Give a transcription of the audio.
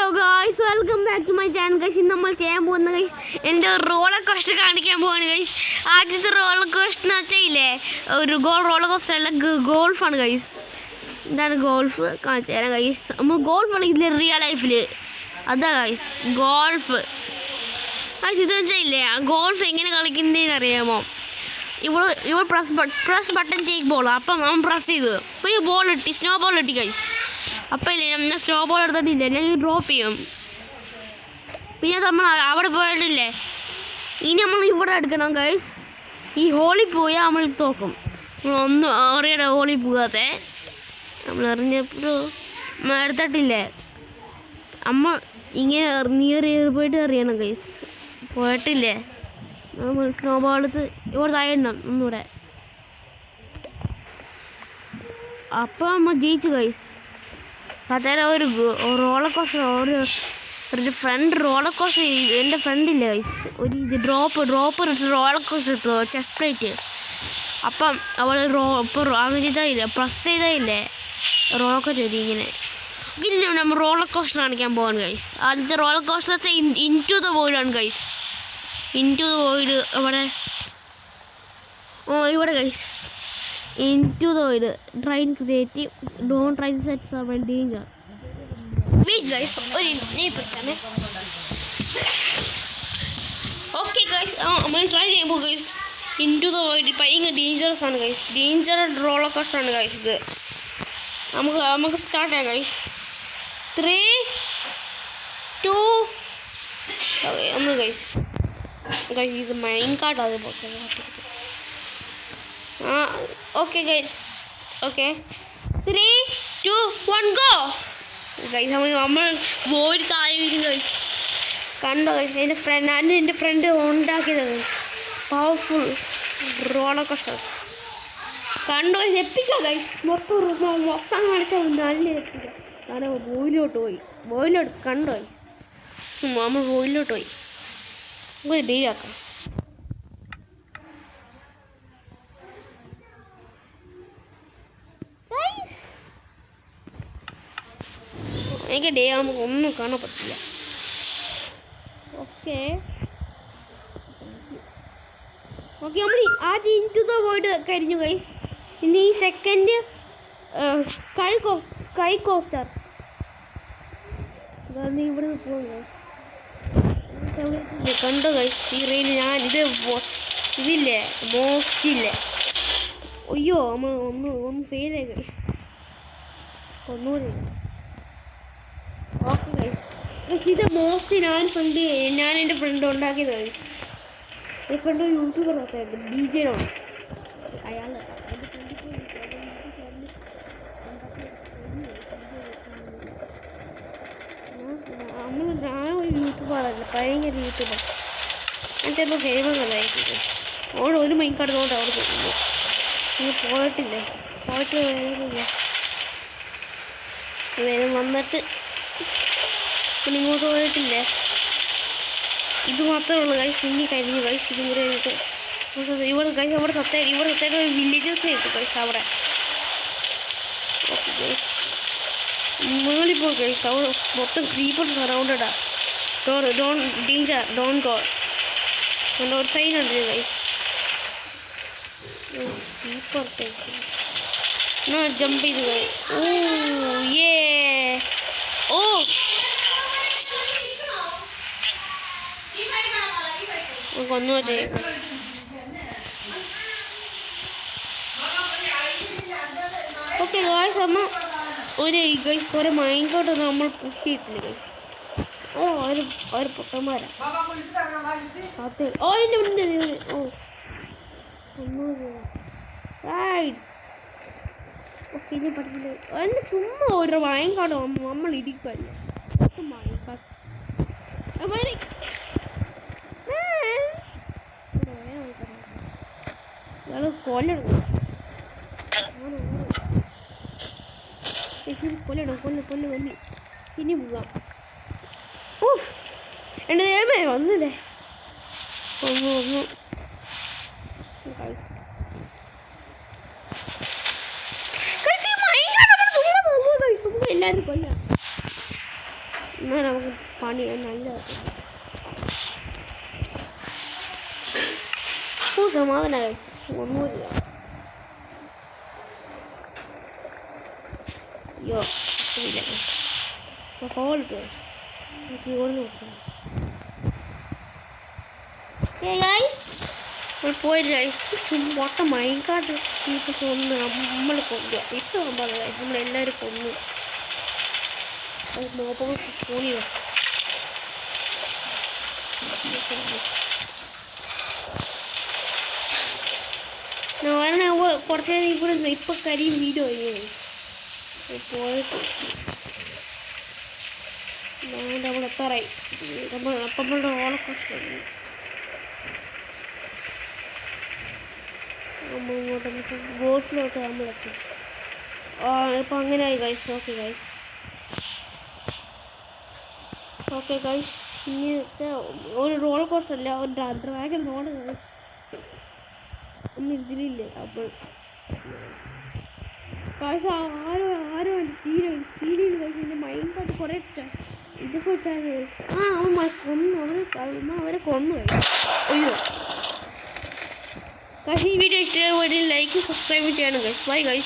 Hello guys, welcome back to my channel guys. ഇന്ന് നമ്മൾ ചെയ്യാൻ പോകുന്ന ഗൈസ് എൻ്റെ റോളർ കോസ്റ്റർ കാണിക്കാൻ പോവാണ് ഗൈസ്. ആദ്യത്തെ റോളർ കോസ്റ്റർ എന്ന് വെച്ചാൽ ഒരു റോളർ കോസ്റ്റർ അല്ല, ഗോൾഫാണ് ഗൈസ്. എന്താണ് ഗോൾഫ് കാണിച്ചു തരാം ഗൈസ്. നമ്മൾ ഗോൾഫ് കളിക്കില്ലേ റിയൽ ലൈഫിൽ, അതാ ഗൈസ് ഗോൾഫ് ഗൈസ്. ഇതെന്ന് വെച്ചാൽ ഗോൾഫ് എങ്ങനെ കളിക്കുന്നതെന്ന് അറിയാമോ? ഇവിടെ പ്രസ് ബട്ടൺ ടേക്ക് ബോൾ. അപ്പം നമ്മൾ പ്രസ് ചെയ്തു അപ്പോൾ ഈ ബോൾ ഇട്ടി, സ്നോ ബോൾ ഇട്ടി ഗൈസ്. അപ്പം ഇല്ലേ നമ്മൾ സ്നോ ബോൾ എടുത്തിട്ടില്ലേ, ഞാൻ ഡ്രോപ്പ് ചെയ്യും. പിന്നെ നമ്മൾ അവിടെ പോയിട്ടില്ലേ, ഇനി നമ്മൾ ഇവിടെ എടുക്കണം ഗൈസ്. ഈ ഹോളിൽ പോയാൽ നമ്മൾ തോക്കും. നമ്മളൊന്നും അറിയാതെ ഹോളിൽ പോകാതെ നമ്മൾ എറിഞ്ഞപ്പോൾ നമ്മൾ എടുത്തിട്ടില്ലേ, അമ്മ ഇങ്ങനെ നിയർ പോയിട്ട് എറിയണം ഗൈസ്. പോയിട്ടില്ലേ നമ്മൾ സ്നോ ബോൾ എടുത്ത് ഇവിടെ താഴെണ്ണം ഒന്നുകൂടെ. അപ്പം നമ്മൾ ജയിച്ചു ഗൈസ്. സാധാരണ ഒരു റോളർ കോസ്റ്റർ ഒരു ഫ്രണ്ട് റോളർ കോസ്റ്റർ എൻ്റെ ഫ്രണ്ടില്ലേ ഗൈസ്, ഒരു ഇത് ഡ്രോപ്പ് റോളർ കോസ്റ്റർ ഇട്ടു ചെസ്റ്റ് പ്ലേറ്റ്. അപ്പം അവൾ ഇപ്പം അങ്ങനെ ചെയ്തായില്ലേ, പ്രസ് ചെയ്തായില്ലേ റോളർ കോസ്റ്റർ ഇങ്ങനെ. പിന്നെ നമ്മൾ റോളർ കോസ്റ്റർ കാണിക്കാൻ പോകാൻ ഗൈസ്. ആദ്യത്തെ റോളർ കോസ്റ്റർ വെച്ചാൽ ഇൻടു ദ വോയിഡാണ് ഗൈസ്. ഇൻടു ദ വോയിഡ് ഇവിടെ guys. Into the void, trying creative, don't try to set someone danger. Wait guys, okay guys, I'm gonna try the able guys. Into the void, buying a dangerous one guys. Dangerous roller coaster one guys. I'm gonna start guys. 3, 2, okay, guys. Guys, this is a mine card. Okay guys, okay, 3, 2, 1 go guys. നമ്മൾ void താഴെ വീഴും guys. കണ്ടോ guys, എൻ്റെ front ഉണ്ടാക്കിയത് guys. Powerful roller coaster കണ്ടോ guys. എപ്പിക്കാ guys. മൊത്തം കാണിച്ചാൽ നല്ല എപ്പിക്ക. കാരണം വോയിലോട്ട് കണ്ടോ ഗൈസ്. നമ്മൾ വോയിലോട്ട് പോയി ഡീലാക്കാം. എനിക്ക് ഡേ ആകുമ്പോൾ ഒന്നും കാണാൻ പറ്റില്ല. ഓക്കെ നമ്മൾ ആദ്യം ഇൻടു ദ വോയിഡ് കഴിഞ്ഞു ഗൈസ്. പിന്നെ ഈ സെക്കൻഡ് സ്കൈ കോസ്റ്റർ ഇവിടെ നിന്ന് പോകും ഗൈസ്. കണ്ടോ ഗൈസ്, ഈ റെയിൽ ഞാൻ ഇതില്ലേ മോസ്റ്റില്ലേ, അയ്യോ ഒന്ന് ഫെയിലായി ഗൈസ്. ഒന്നുകൂടി ഓക്കെ ഗൈസ്. ഇത് മോസ്റ്റ് ഞാൻ എൻ്റെ ഫ്രണ്ട് ഉണ്ടാക്കിയത് ഗൈസ്. എൻ്റെ ഫ്രണ്ട് യൂട്യൂബറൊക്കെ DJ ആണ് അയാൾ. ഞാനൊരു യൂട്യൂബറല്ല, ഭയങ്കര യൂട്യൂബർ. ഞാൻ ചിലപ്പോൾ ഫേമസ് അല്ലായിരിക്കും. അവിടെ ഒരു മൈൻ കടന്നുകൊണ്ട് അവിടെ പോകുന്നു. നിങ്ങൾ പോയിട്ടില്ല വന്നിട്ട് പിന്നെ ഇങ്ങോട്ട് പോയിട്ടില്ലേ. ഇത് മാത്രമേ ഉള്ളൂ ഗൈസ്. ഇനി കഴിഞ്ഞു ഗൈസ്. ഇതും കൂടെ കഴിഞ്ഞിട്ട് ഇവിടെ സത്തായിട്ട് വില്ലേജസ് കിട്ടും ഗൈസ് അവിടെ. ഓക്കെ ഗൈസ്, മുകളിൽ പോയി ഗൈസ്. അവിടെ മൊത്തം ക്രീപ്പേഴ്സ് സറൗണ്ടഡാ. ഡോൺ ഗോ ഒരു സൈൻ ഉണ്ട് ഗൈസ്. ക്രീപ്പർ ജമ്പ് ചെയ്ത് ഗൈസ്. കൊന്നു ചെയ്യും. ഓക്കെ ഗൈസ്, നമ്മൾ ഒരു ഗൈസ് കുറേ മൈൻകോട്ട് നമ്മൾ പുഷ് ചെയ്തില്ല ഗൈസ്. അവർ പൊട്ടന്മാരാ. ഓക്കെ ഇനി പഠിക്കില്ല. എന്നെ ചുമ്മാ ഒരു മൈൻകാട്ട് നമ്മൾ ഇരിക്കുമല്ലേ. മൈൻകാട്ട് കൊല്ലിടും ഇനി പോകാം. എൻ്റെ ദൈവമേ വന്നില്ലേ. ഒന്ന് എല്ലാവരും കൊല്ലാം. എന്നാൽ നമുക്ക് പണി നല്ല സമാധാന ഒന്നുമില്ല. അയ്യോ ഹോളിട്ട് പോയില്ല. മൊട്ട മൈൻകാട്ട് പീപ്പിൾസ് ഒന്ന് നമ്മൾ കൊല്ലുക. ഇപ്പം നമ്മളെല്ലാവരും കൊന്നു. പോണിയോ കുറച്ച് നേരം ഇവിടെ ഇപ്പം കരിയും വീഡിയോ പോയിട്ട് നമ്മൾ എത്താറായി. അപ്പം നമ്മളുടെ ഓളക്കൊക്കെ ഇങ്ങോട്ട് ബോട്ടിലോട്ട് നമ്മളെത്തി. ഇപ്പം അങ്ങനെയായി ഗൈസ്. ഓക്കെ ഗൈസ് ഇന്നത്തെ ഒരു റോളർ കോസ്റ്റർ അല്ല, ഒരു ഡ്രാഗൺ റോഡ് ഗൈസ് ഒന്നും ഇതിലില്ലേ. അപ്പോൾ ഗൈസ് ആരോ സ്റ്റീലിൽ കഴിച്ച് മൈൻഡായിട്ട് കുറേ ഇതൊക്കെ വെച്ചാൽ അവരെ കൊന്നു കഴിച്ചു. അയ്യോ ഗൈസ് ഈ വീഡിയോ ഇഷ്ടമായി ലൈക്ക് സബ്സ്ക്രൈബ് ചെയ്യണം ഗൈസ്. Bye guys.